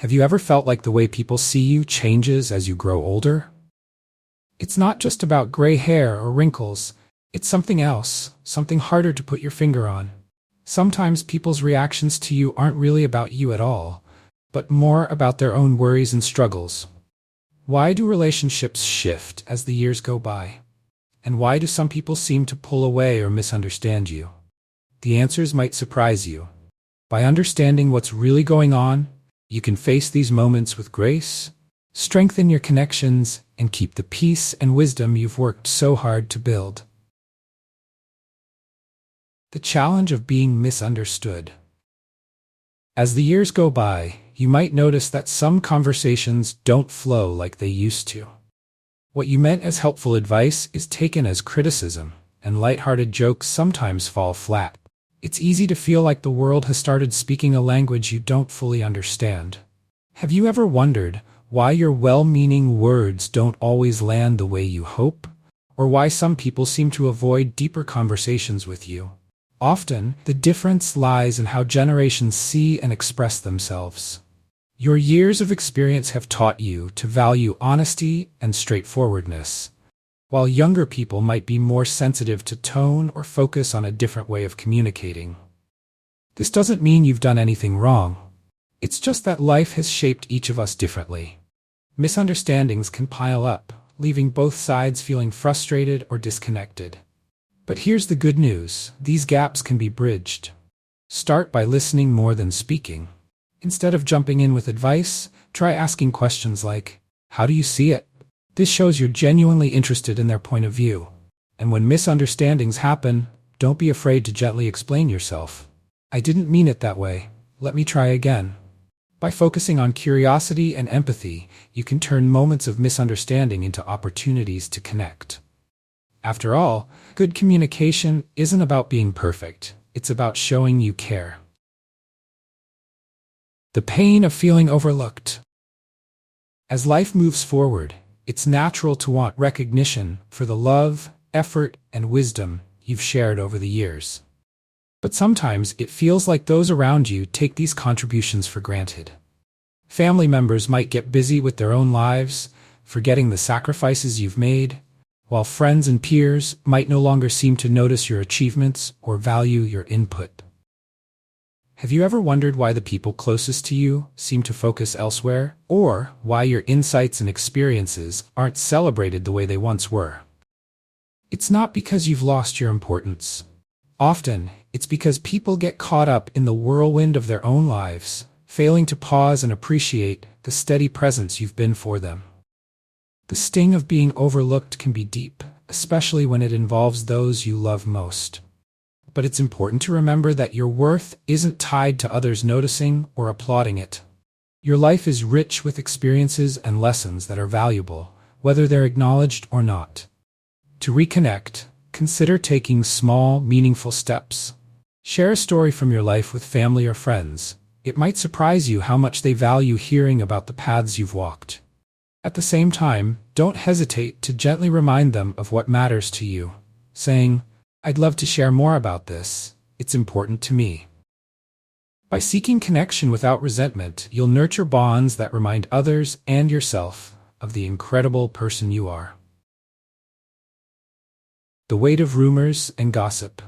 Have you ever felt like the way people see you changes as you grow older? It's not just about gray hair or wrinkles, it's something else, something harder to put your finger on. Sometimes people's reactions to you aren't really about you at all, but more about their own worries and struggles. Why do relationships shift as the years go by? And why do some people seem to pull away or misunderstand you? The answers might surprise you. By understanding what's really going on, you can face these moments with grace, strengthen your connections, and keep the peace and wisdom you've worked so hard to build. The challenge of being misunderstood. As the years go by, you might notice that some conversations don't flow like they used to. What you meant as helpful advice is taken as criticism, and lighthearted jokes sometimes fall flat. It's easy to feel like the world has started speaking a language you don't fully understand. Have you ever wondered why your well-meaning words don't always land the way you hope, or why some people seem to avoid deeper conversations with you? Often, the difference lies in how generations see and express themselves. Your years of experience have taught you to value honesty and straightforwardness, while younger people might be more sensitive to tone or focus on a different way of communicating. This doesn't mean you've done anything wrong. It's just that life has shaped each of us differently. Misunderstandings can pile up, leaving both sides feeling frustrated or disconnected. But here's the good news: these gaps can be bridged. Start by listening more than speaking. Instead of jumping in with advice, try asking questions like, "How do you see it?" This shows you're genuinely interested in their point of view. And when misunderstandings happen, don't be afraid to gently explain yourself. "I didn't mean it that way. Let me try again." By focusing on curiosity and empathy, you can turn moments of misunderstanding into opportunities to connect. After all, good communication isn't about being perfect. It's about showing you care. The pain of feeling overlooked. As life moves forward, it's natural to want recognition for the love, effort, and wisdom you've shared over the years. But sometimes it feels like those around you take these contributions for granted. Family members might get busy with their own lives, forgetting the sacrifices you've made, while friends and peers might no longer seem to notice your achievements or value your input. Have you ever wondered why the people closest to you seem to focus elsewhere, or why your insights and experiences aren't celebrated the way they once were? It's not because you've lost your importance. Often, it's because people get caught up in the whirlwind of their own lives, failing to pause and appreciate the steady presence you've been for them. The sting of being overlooked can be deep, especially when it involves those you love most. But it's important to remember that your worth isn't tied to others noticing or applauding it. Your life is rich with experiences and lessons that are valuable, whether they're acknowledged or not. To reconnect, consider taking small, meaningful steps. Share a story from your life with family or friends. It might surprise you how much they value hearing about the paths you've walked. At the same time, don't hesitate to gently remind them of what matters to you, saying, "I'd love to share more about this. It's important to me." By seeking connection without resentment, you'll nurture bonds that remind others and yourself of the incredible person you are. The weight of rumors and gossip.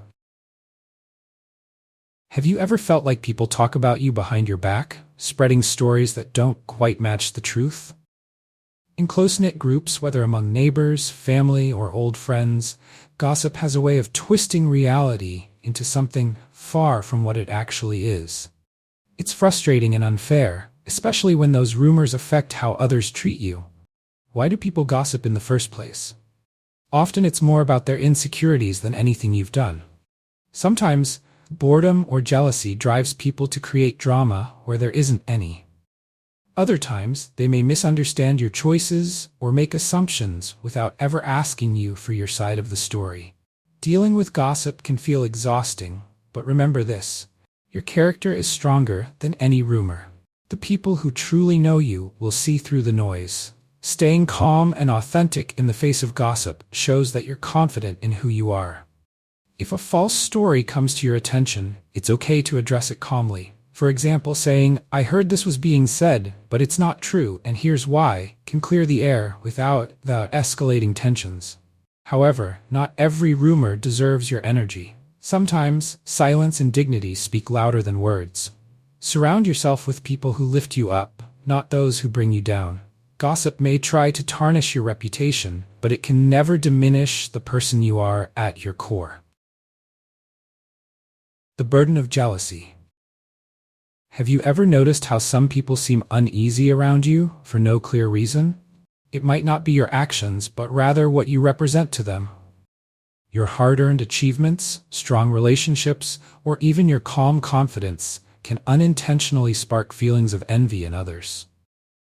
Have you ever felt like people talk about you behind your back, spreading stories that don't quite match the truth? In close-knit groups, whether among neighbors, family, or old friends, gossip has a way of twisting reality into something far from what it actually is. It's frustrating and unfair, especially when those rumors affect how others treat you. Why do people gossip in the first place? Often it's more about their insecurities than anything you've done. Sometimes, boredom or jealousy drives people to create drama where there isn't any. Other times, they may misunderstand your choices or make assumptions without ever asking you for your side of the story. Dealing with gossip can feel exhausting, but remember this: your character is stronger than any rumor. The people who truly know you will see through the noise. Staying calm and authentic in the face of gossip shows that you're confident in who you are. If a false story comes to your attention, it's okay to address it calmly. For example, saying, "I heard this was being said, but it's not true, and here's why," can clear the air without escalating tensions. However, not every rumor deserves your energy. Sometimes, silence and dignity speak louder than words. Surround yourself with people who lift you up, not those who bring you down. Gossip may try to tarnish your reputation, but it can never diminish the person you are at your core. The burden of jealousy. Have you ever noticed how some people seem uneasy around you for no clear reason? It might not be your actions, but rather what you represent to them. Your hard-earned achievements, strong relationships, or even your calm confidence can unintentionally spark feelings of envy in others.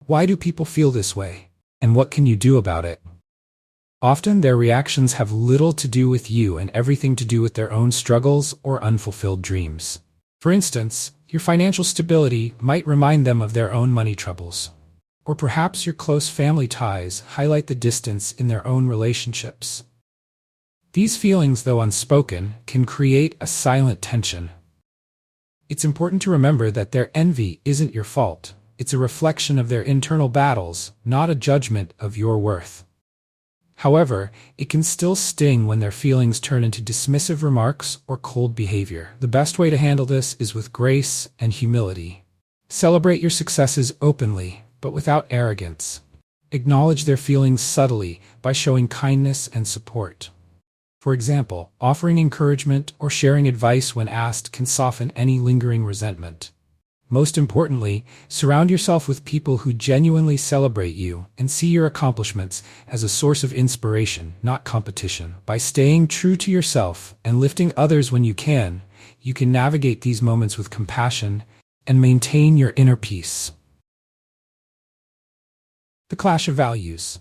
Why do people feel this way? And what can you do about it? Often their reactions have little to do with you and everything to do with their own struggles or unfulfilled dreams. For instance, your financial stability might remind them of their own money troubles. Or perhaps your close family ties highlight the distance in their own relationships. These feelings, though unspoken, can create a silent tension. It's important to remember that their envy isn't your fault. It's a reflection of their internal battles, not a judgment of your worth. However, it can still sting when their feelings turn into dismissive remarks or cold behavior. The best way to handle this is with grace and humility. Celebrate your successes openly, but without arrogance. Acknowledge their feelings subtly by showing kindness and support. For example, offering encouragement or sharing advice when asked can soften any lingering resentment. Most importantly, surround yourself with people who genuinely celebrate you and see your accomplishments as a source of inspiration, not competition. By staying true to yourself and lifting others when you can navigate these moments with compassion and maintain your inner peace. The clash of values.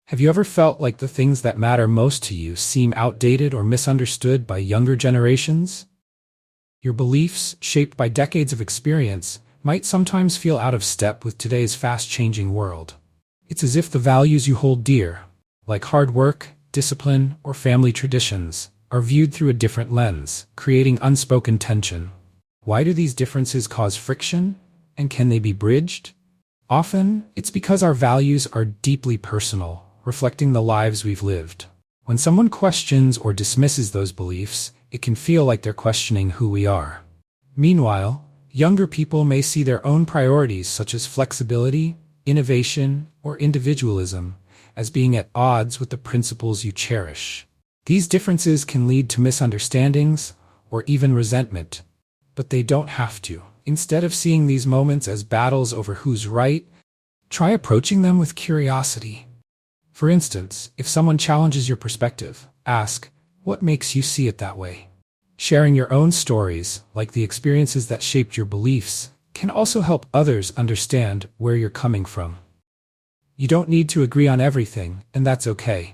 Have you ever felt like the things that matter most to you seem outdated or misunderstood by younger generations? Your beliefs, shaped by decades of experience, might sometimes feel out of step with today's fast-changing world. It's as if the values you hold dear, like hard work, discipline, or family traditions, are viewed through a different lens, creating unspoken tension. Why do these differences cause friction? And can they be bridged? Often, it's because our values are deeply personal, reflecting the lives we've lived. When someone questions or dismisses those beliefs, it can feel like they're questioning who we are. Meanwhile, younger people may see their own priorities such as flexibility, innovation, or individualism as being at odds with the principles you cherish. These differences can lead to misunderstandings or even resentment, but they don't have to. Instead of seeing these moments as battles over who's right, try approaching them with curiosity. For instance, if someone challenges your perspective, ask, "What makes you see it that way?" Sharing your own stories, like the experiences that shaped your beliefs, can also help others understand where you're coming from. You don't need to agree on everything, and that's okay.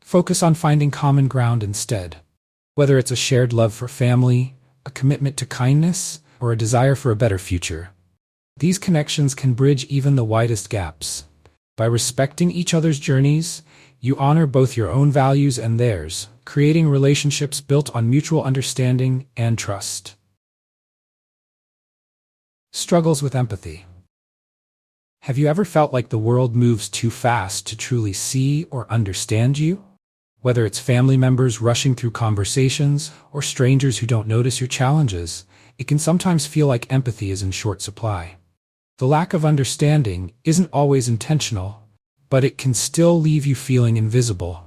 Focus on finding common ground instead. Whether it's a shared love for family, a commitment to kindness, or a desire for a better future. These connections can bridge even the widest gaps. By respecting each other's journeys, you honor both your own values and theirs, creating relationships built on mutual understanding and trust. Struggles with empathy. Have you ever felt like the world moves too fast to truly see or understand you? Whether it's family members rushing through conversations or strangers who don't notice your challenges, it can sometimes feel like empathy is in short supply. The lack of understanding isn't always intentional, but it can still leave you feeling invisible.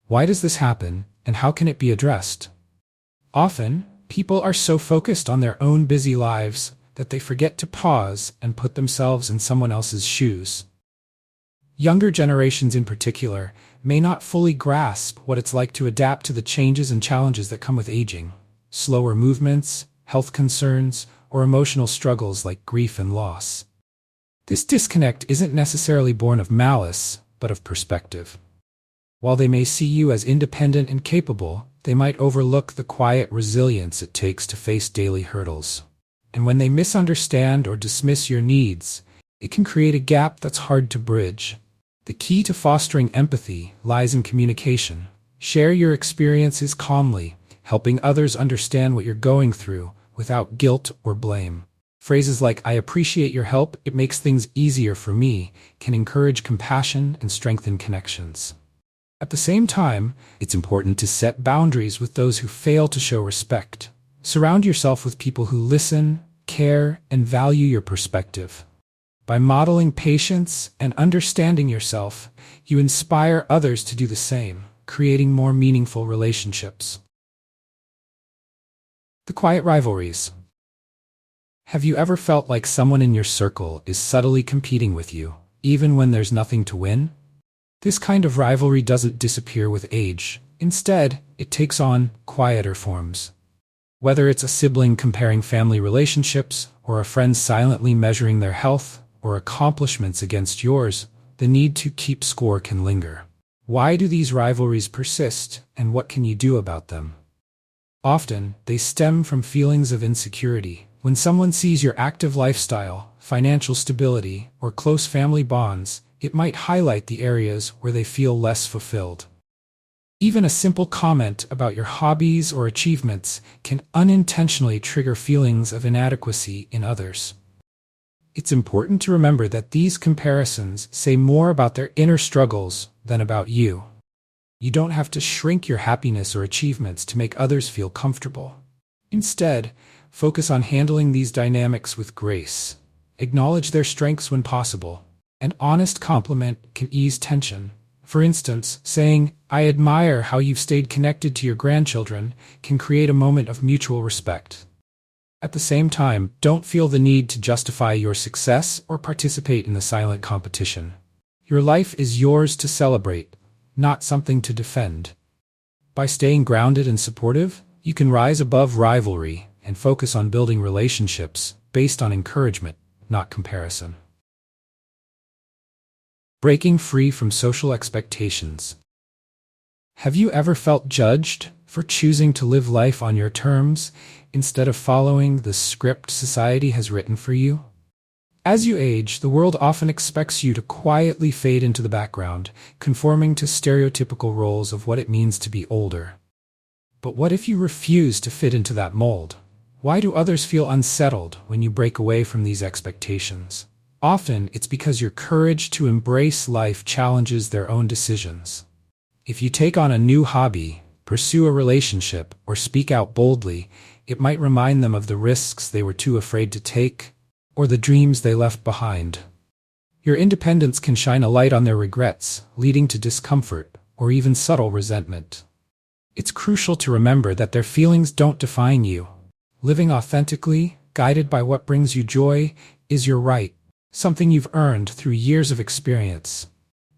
Why does this happen, and how can it be addressed? Often, people are so focused on their own busy lives that they forget to pause and put themselves in someone else's shoes. Younger generations in particular may not fully grasp what it's like to adapt to the changes and challenges that come with aging. Slower movements, health concerns, or emotional struggles like grief and loss. This disconnect isn't necessarily born of malice, but of perspective. While they may see you as independent and capable, they might overlook the quiet resilience it takes to face daily hurdles. And when they misunderstand or dismiss your needs, it can create a gap that's hard to bridge. The key to fostering empathy lies in communication. Share your experiences calmly, helping others understand what you're going through, without guilt or blame. Phrases like, "I appreciate your help, it makes things easier for me," can encourage compassion and strengthen connections. At the same time, it's important to set boundaries with those who fail to show respect. Surround yourself with people who listen, care, and value your perspective. By modeling patience and understanding yourself, you inspire others to do the same, creating more meaningful relationships. The quiet rivalries. Have you ever felt like someone in your circle is subtly competing with you, even when there's nothing to win? This kind of rivalry doesn't disappear with age. Instead, it takes on quieter forms. Whether it's a sibling comparing family relationships, or a friend silently measuring their health or accomplishments against yours, the need to keep score can linger. Why do these rivalries persist, and what can you do about them? Often, they stem from feelings of insecurity. When someone sees your active lifestyle, financial stability, or close family bonds, it might highlight the areas where they feel less fulfilled. Even a simple comment about your hobbies or achievements can unintentionally trigger feelings of inadequacy in others. It's important to remember that these comparisons say more about their inner struggles than about you. You don't have to shrink your happiness or achievements to make others feel comfortable. Instead, focus on handling these dynamics with grace. Acknowledge their strengths when possible. An honest compliment can ease tension. For instance, saying, "I admire how you've stayed connected to your grandchildren," can create a moment of mutual respect. At the same time, don't feel the need to justify your success or participate in the silent competition. Your life is yours to celebrate, not something to defend. By staying grounded and supportive, you can rise above rivalry and focus on building relationships based on encouragement, not comparison. Breaking free from social expectations. Have you ever felt judged for choosing to live life on your terms instead of following the script society has written for you? As you age, the world often expects you to quietly fade into the background, conforming to stereotypical roles of what it means to be older. But what if you refuse to fit into that mold? Why do others feel unsettled when you break away from these expectations? Often, it's because your courage to embrace life challenges their own decisions. If you take on a new hobby, pursue a relationship, or speak out boldly, it might remind them of the risks they were too afraid to take, or the dreams they left behind. Your independence can shine a light on their regrets, leading to discomfort, or even subtle resentment. It's crucial to remember that their feelings don't define you. Living authentically, guided by what brings you joy, is your right, something you've earned through years of experience.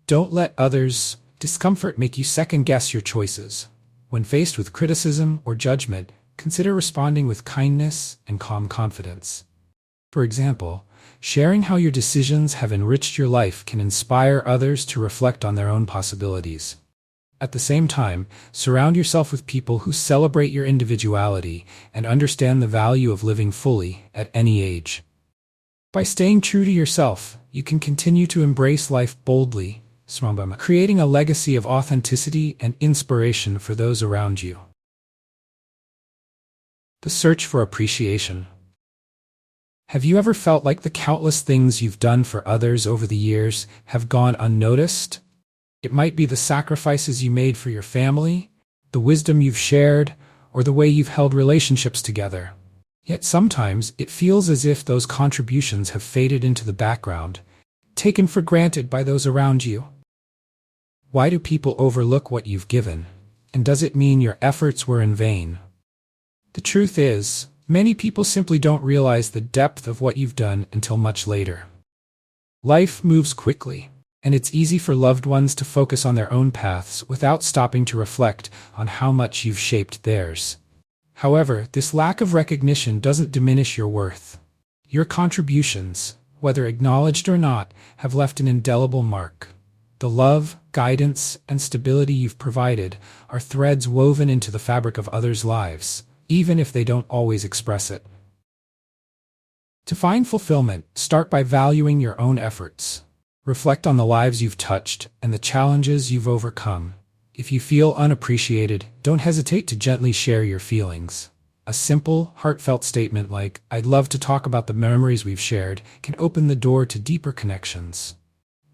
Don't let others' discomfort make you second-guess your choices. When faced with criticism or judgment, consider responding with kindness and calm confidence. For example, sharing how your decisions have enriched your life can inspire others to reflect on their own possibilities. At the same time, surround yourself with people who celebrate your individuality and understand the value of living fully at any age. By staying true to yourself, you can continue to embrace life boldly, creating a legacy of authenticity and inspiration for those around you. The search for appreciation. Have you ever felt like the countless things you've done for others over the years have gone unnoticed? It might be the sacrifices you made for your family, the wisdom you've shared, or the way you've held relationships together. Yet sometimes it feels as if those contributions have faded into the background, taken for granted by those around you. Why do people overlook what you've given? And does it mean your efforts were in vain? The truth is, many people simply don't realize the depth of what you've done until much later. Life moves quickly, and it's easy for loved ones to focus on their own paths without stopping to reflect on how much you've shaped theirs. However, this lack of recognition doesn't diminish your worth. Your contributions, whether acknowledged or not, have left an indelible mark. The love, guidance, and stability you've provided are threads woven into the fabric of others' lives, even if they don't always express it. To find fulfillment, start by valuing your own efforts. Reflect on the lives you've touched and the challenges you've overcome. If you feel unappreciated, don't hesitate to gently share your feelings. A simple, heartfelt statement like, "I'd love to talk about the memories we've shared," can open the door to deeper connections.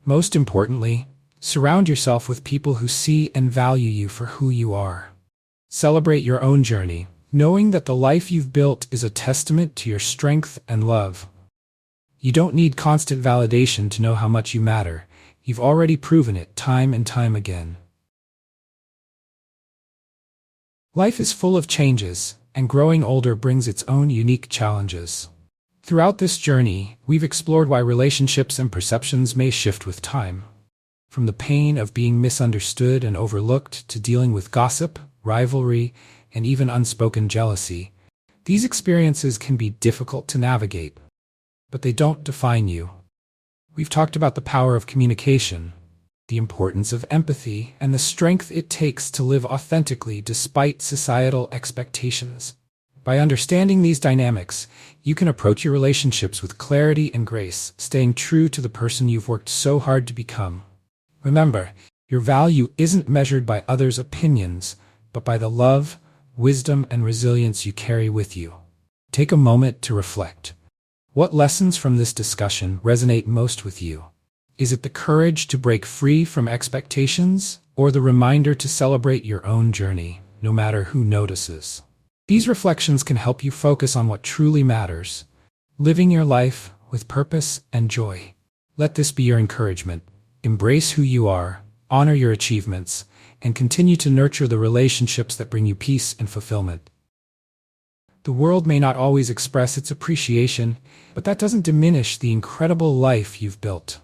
Most importantly, surround yourself with people who see and value you for who you are. Celebrate your own journey, knowing that the life you've built is a testament to your strength and love. You don't need constant validation to know how much you matter. You've already proven it time and time again. Life is full of changes, and growing older brings its own unique challenges. Throughout this journey, we've explored why relationships and perceptions may shift with time. From the pain of being misunderstood and overlooked to dealing with gossip, rivalry, and even unspoken jealousy, these experiences can be difficult to navigate, but they don't define you. We've talked about the power of communication, the importance of empathy, and the strength it takes to live authentically despite societal expectations. By understanding these dynamics, you can approach your relationships with clarity and grace, staying true to the person you've worked so hard to become. Remember, your value isn't measured by others' opinions, but by the love, wisdom, and resilience you carry with you. Take a moment to reflect. What lessons from this discussion resonate most with you? Is it the courage to break free from expectations, or the reminder to celebrate your own journey, no matter who notices? These reflections can help you focus on what truly matters, living your life with purpose and joy. Let this be your encouragement. Embrace who you are, honor your achievements, and continue to nurture the relationships that bring you peace and fulfillment. The world may not always express its appreciation, but that doesn't diminish the incredible life you've built.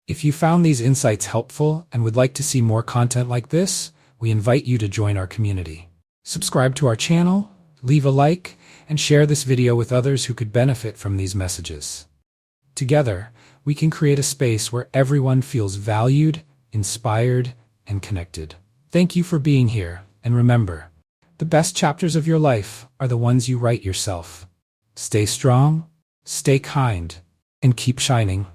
If you found these insights helpful and would like to see more content like this, we invite you to join our community. Subscribe to our channel, leave a like, and share this video with others who could benefit from these messages. Together, we can create a space where everyone feels valued, inspired, and connected. Thank you for being here, and remember, the best chapters of your life are the ones you write yourself. Stay strong, stay kind, and keep shining.